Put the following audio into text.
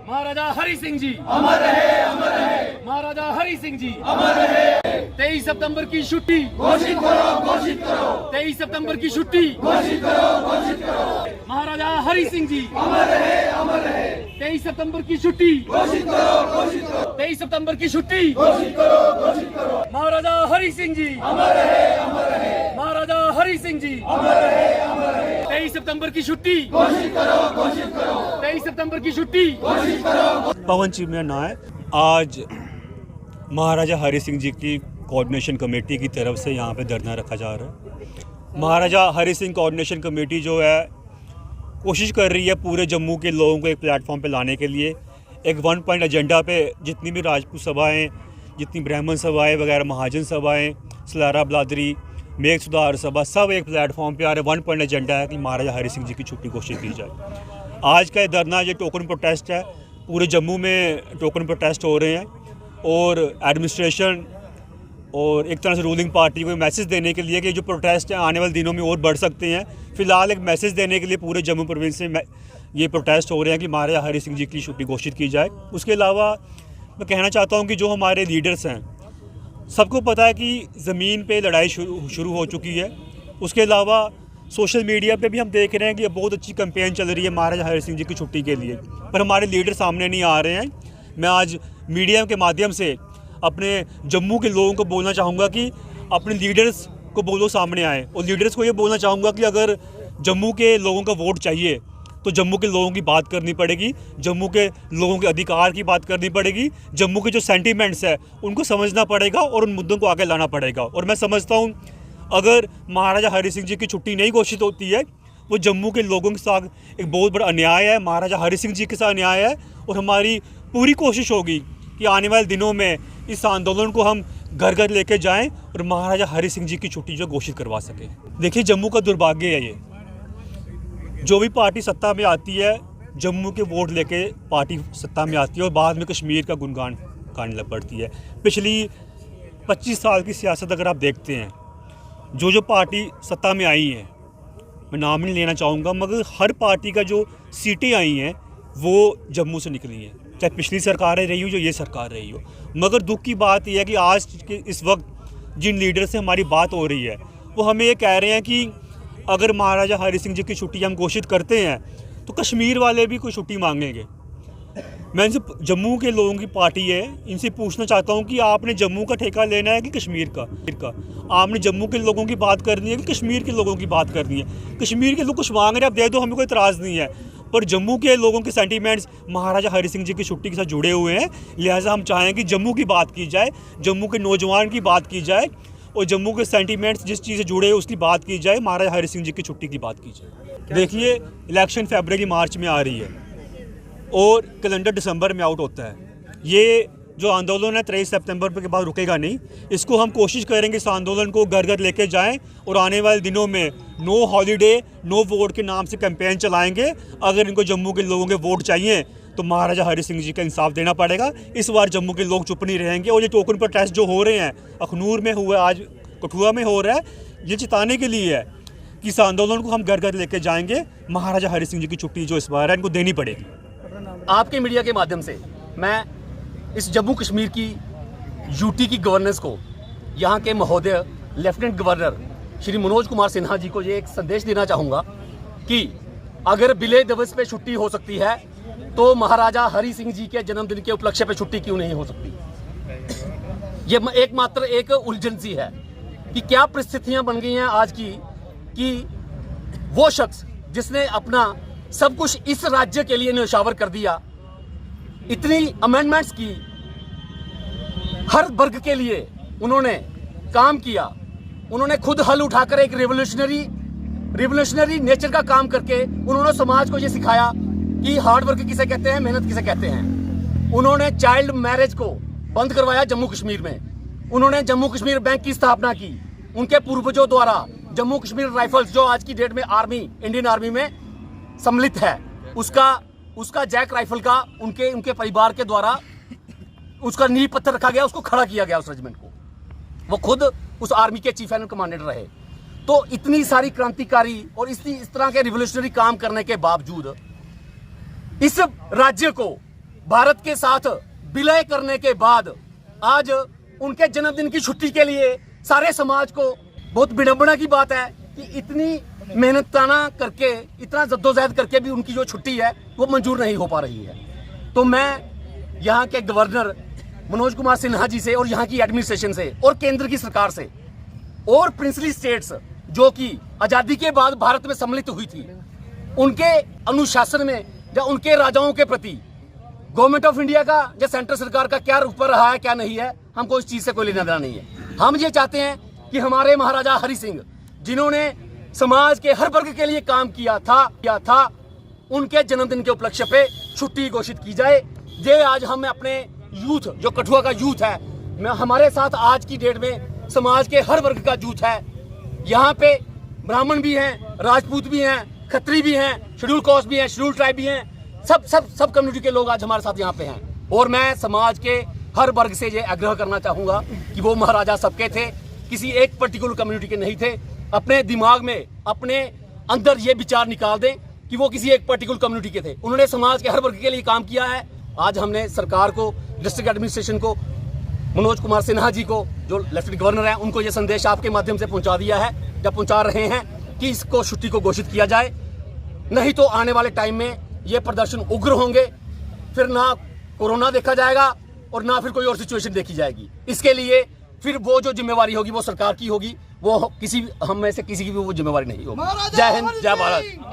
महाराजा हरि सिंह जी अमर रहे, अमर रहे, महाराजा हरि सिंह जी अमर रहे। 23 सितंबर की छुट्टी घोषित करो, घोषित करो, 23 सितंबर की छुट्टी घोषित करो, घोषित करो। महाराजा हरि सिंह जी अमर रहे, अमर रहे, 23 सितंबर की छुट्टी घोषित करो, घोषित करो, 23 सितंबर की छुट्टी घोषित करो, घोषित करो। महाराजा हरि सिंह जी अमर रहे, अमर रहे, महाराजा हरि सिंह जी अमर रहे, अमर रहे। 23 सितंबर की छुट्टी घोषित करो, घोषित करो, 23 सितंबर की छुट्टी घोषित करो। पवन जी मेरा नाम है। आज महाराजा हरि सिंह जी की कोऑर्डिनेशन कमेटी की तरफ से यहाँ पे धरना रखा जा रहा है। महाराजा हरि सिंह कोऑर्डिनेशन कमेटी जो है कोशिश कर रही है पूरे जम्मू के लोगों को एक प्लेटफॉर्म पे लाने के लिए, एक वन पॉइंट एजेंडा पे जितनी भी राजपूत सभाएं, जितनी ब्राह्मण सभाएं वगैरह, महाजन सभाएं, सलारा बलादरी, मेघ सुधार सभा, सब एक प्लेटफॉर्म पे आ रहे। वन पॉइंट एजेंडा है कि महाराजा हरि सिंह जी की छुट्टी घोषित की जाए। आज का ये धरना, ये टोकन प्रोटेस्ट है। पूरे जम्मू में टोकन प्रोटेस्ट हो रहे हैं और एडमिनिस्ट्रेशन और एक तरह से रूलिंग पार्टी को मैसेज देने के लिए कि जो प्रोटेस्ट हैं आने वाले दिनों में और बढ़ सकते हैं। फ़िलहाल एक मैसेज देने के लिए पूरे जम्मू प्रोविंस में ये प्रोटेस्ट हो रहे हैं कि महाराजा हरि सिंह जी की छुट्टी घोषित की जाए। उसके अलावा मैं कहना चाहता हूँ कि जो हमारे लीडर्स हैं, सबको पता है कि ज़मीन पे लड़ाई शुरू हो चुकी है। उसके अलावा सोशल मीडिया पे भी हम देख रहे हैं कि बहुत अच्छी कैंपेन चल रही है महाराजा हरि सिंह जी की छुट्टी के लिए, पर हमारे लीडर सामने नहीं आ रहे हैं। मैं आज मीडिया के माध्यम से अपने जम्मू के लोगों को बोलना चाहूँगा कि अपने लीडर्स को बोलो सामने आए, और लीडर्स को ये बोलना चाहूँगा कि अगर जम्मू के लोगों का वोट चाहिए तो जम्मू के लोगों की बात करनी पड़ेगी, जम्मू के लोगों के अधिकार की बात करनी पड़ेगी, जम्मू के जो सेंटीमेंट्स है उनको समझना पड़ेगा और उन मुद्दों को आगे लाना पड़ेगा। और मैं समझता हूँ अगर महाराजा हरि सिंह जी की छुट्टी नहीं घोषित होती है, वो जम्मू के लोगों के साथ एक बहुत बड़ा अन्याय है, महाराजा हरि सिंह जी के साथ अन्याय है। और हमारी पूरी कोशिश होगी कि आने वाले दिनों में इस आंदोलन को हम घर घर लेके जाएं और महाराजा हरि सिंह जी की छुट्टी जो घोषित करवा सकें। देखिए, जम्मू का दुर्भाग्य है ये, जो भी पार्टी सत्ता में आती है जम्मू के वोट लेके पार्टी सत्ता में आती है और बाद में कश्मीर का गुणगान गाने लग पड़ती है। पिछली 25 साल की सियासत अगर आप देखते हैं, जो पार्टी सत्ता में आई हैं, मैं नाम नहीं लेना चाहूँगा, मगर हर पार्टी का जो सीटें आई हैं वो जम्मू से निकली हैं, चाहे पिछली सरकारें रही हो जो ये सरकार रही हो। मगर दुख की बात यह है कि आज के इस वक्त जिन लीडर से हमारी बात हो रही है वो हमें ये कह रहे हैं कि अगर महाराजा हरि सिंह जी की छुट्टी हम घोषित करते हैं तो कश्मीर वाले भी कोई छुट्टी मांगेंगे। मैं इनसे, जम्मू के लोगों की पार्टी है, इनसे पूछना चाहता हूं कि आपने जम्मू का ठेका लेना है कि कश्मीर का? आपने जम्मू के लोगों की बात करनी है कि कश्मीर के लोगों की बात करनी है? कश्मीर के लोग कुछ मांग रहे हैं, आप दे दो, हमें कोई इतराज़ नहीं है, पर जम्मू के लोगों के सेंटीमेंट्स महाराजा हरि सिंह जी की छुट्टी के साथ जुड़े हुए हैं। लिहाजा हम चाहें कि जम्मू की बात की जाए, जम्मू के नौजवान की बात की जाए और जम्मू के सेंटीमेंट्स जिस चीज़ से जुड़े हैं उसकी बात की जाए, महाराजा हरि सिंह जी की छुट्टी की बात की जाए। देखिए, इलेक्शन फरवरी मार्च में आ रही है और कैलेंडर दिसंबर में आउट होता है। ये जो आंदोलन है 23 सितंबर के बाद रुकेगा नहीं। इसको हम कोशिश करेंगे इस आंदोलन को घर घर लेके जाएं और आने वाले दिनों में नो हॉलीडे नो वोट के नाम से कैंपेन चलाएंगे। अगर इनको जम्मू के लोगों के वोट चाहिए तो महाराजा हरि सिंह जी का इंसाफ देना पड़ेगा। इस बार जम्मू के लोग चुप नहीं रहेंगे। और ये टोकन प्रोटेस्ट जो हो रहे हैं, अखनूर में हुआ, आज कठुआ में हो रहा है, ये चिताने के लिए है कि इस आंदोलन को हम घर घर लेके जाएंगे। महाराजा हरि सिंह जी की छुट्टी जो इस बार है इनको देनी पड़ेगी। आपके मीडिया के माध्यम से मैं इस जम्मू कश्मीर की यूटी की गवर्नेंस को, यहाँ के महोदय लेफ्टिनेंट गवर्नर श्री मनोज कुमार सिन्हा जी को ये एक संदेश देना चाहूँगा कि अगर विलय दिवस पे छुट्टी हो सकती है तो महाराजा हरि सिंह जी के जन्मदिन के उपलक्ष्य पे छुट्टी क्यों नहीं हो सकती। ये एकमात्र एक उलझन सी है कि क्या परिस्थितियां बन गई हैं आज की कि वो शख्स जिसने अपना सब कुछ इस राज्य के लिए न्यौछावर कर दिया, इतनी अमेंडमेंट्स की, हर वर्ग के लिए उन्होंने काम किया, उन्होंने खुद हल उठाकर एक रिवोल्यूशनरी नेचर का काम करके उन्होंने समाज को ये सिखाया कि हार्ड वर्क किसे कहते हैं, मेहनत किसे कहते हैं। उन्होंने चाइल्ड मैरिज को बंद करवाया जम्मू कश्मीर में। उन्होंने जम्मू कश्मीर बैंक की स्थापना की। उनके पूर्वजों द्वारा जम्मू कश्मीर राइफल्स, जो आज की डेट में आर्मी, इंडियन आर्मी में सम्मिलित है, उसका जैक राइफल का उनके परिवार के द्वारा उसका नींव पत्थर रखा गया, उसको खड़ा किया गया उस रेजिमेंट को। वो खुद उस आर्मी के चीफ एंड कमांडेंट रहे। तो इतनी सारी क्रांतिकारी और इस तरह के रिवोल्यूशनरी काम करने के बावजूद इस राज्य को भारत के साथ विलय करने के बाद आज उनके जन्मदिन की छुट्टी के लिए सारे समाज को बहुत विडंबना की बात है कि इतनी मेहनताना करके, इतना जद्दोजहद करके भी उनकी जो छुट्टी है वो मंजूर नहीं हो पा रही है। तो मैं यहाँ के गवर्नर मनोज कुमार सिन्हा जी से और यहाँ की एडमिनिस्ट्रेशन से और केंद्र की सरकार से और प्रिंसली स्टेट्स जो कि आज़ादी के बाद भारत में सम्मिलित हुई थी, उनके अनुशासन में या उनके राजाओं के प्रति गवर्नमेंट ऑफ इंडिया का या सेंट्रल सरकार का क्या रुख रहा है, क्या नहीं है, हमको इस चीज से कोई लेना देना नहीं है। हम ये चाहते हैं कि हमारे महाराजा हरि सिंह, जिन्होंने समाज के हर वर्ग के लिए काम किया था, उनके जन्मदिन के उपलक्ष्य पे छुट्टी घोषित की जाए। ये आज हम अपने यूथ, जो कठुआ का यूथ है, हमारे साथ आज की डेट में समाज के हर वर्ग का यूथ है। यहाँ पे ब्राह्मण भी हैं, राजपूत भी हैं, खत्री भी हैं, शेड्यूल कास्ट भी हैं, शेड्यूल ट्राइब भी हैं, सब कम्युनिटी के लोग आज हमारे साथ यहाँ पे हैं। और मैं समाज के हर वर्ग से ये आग्रह करना चाहूँगा कि वो महाराजा सबके थे, किसी एक पर्टिकुलर कम्युनिटी के नहीं थे। अपने दिमाग में, अपने अंदर ये विचार निकाल दें कि वो किसी एक पर्टिकुलर कम्युनिटी के थे। उन्होंने समाज के हर वर्ग के लिए काम किया है। आज हमने सरकार को, डिस्ट्रिक्ट एडमिनिस्ट्रेशन को, मनोज कुमार सिन्हा जी को जो लेफ्टिनेंट गवर्नर हैं, उनको ये संदेश आपके माध्यम से पहुंचा दिया है, या पहुंचा रहे हैं कि इसको छुट्टी को घोषित किया जाए। नहीं तो आने वाले टाइम में ये प्रदर्शन उग्र होंगे, फिर ना कोरोना देखा जाएगा और ना फिर कोई और सिचुएशन देखी जाएगी। इसके लिए फिर वो जो जिम्मेवारी होगी वो सरकार की होगी, वो हम में से किसी की भी वो जिम्मेवारी नहीं होगी। जय हिंद, जय भारत।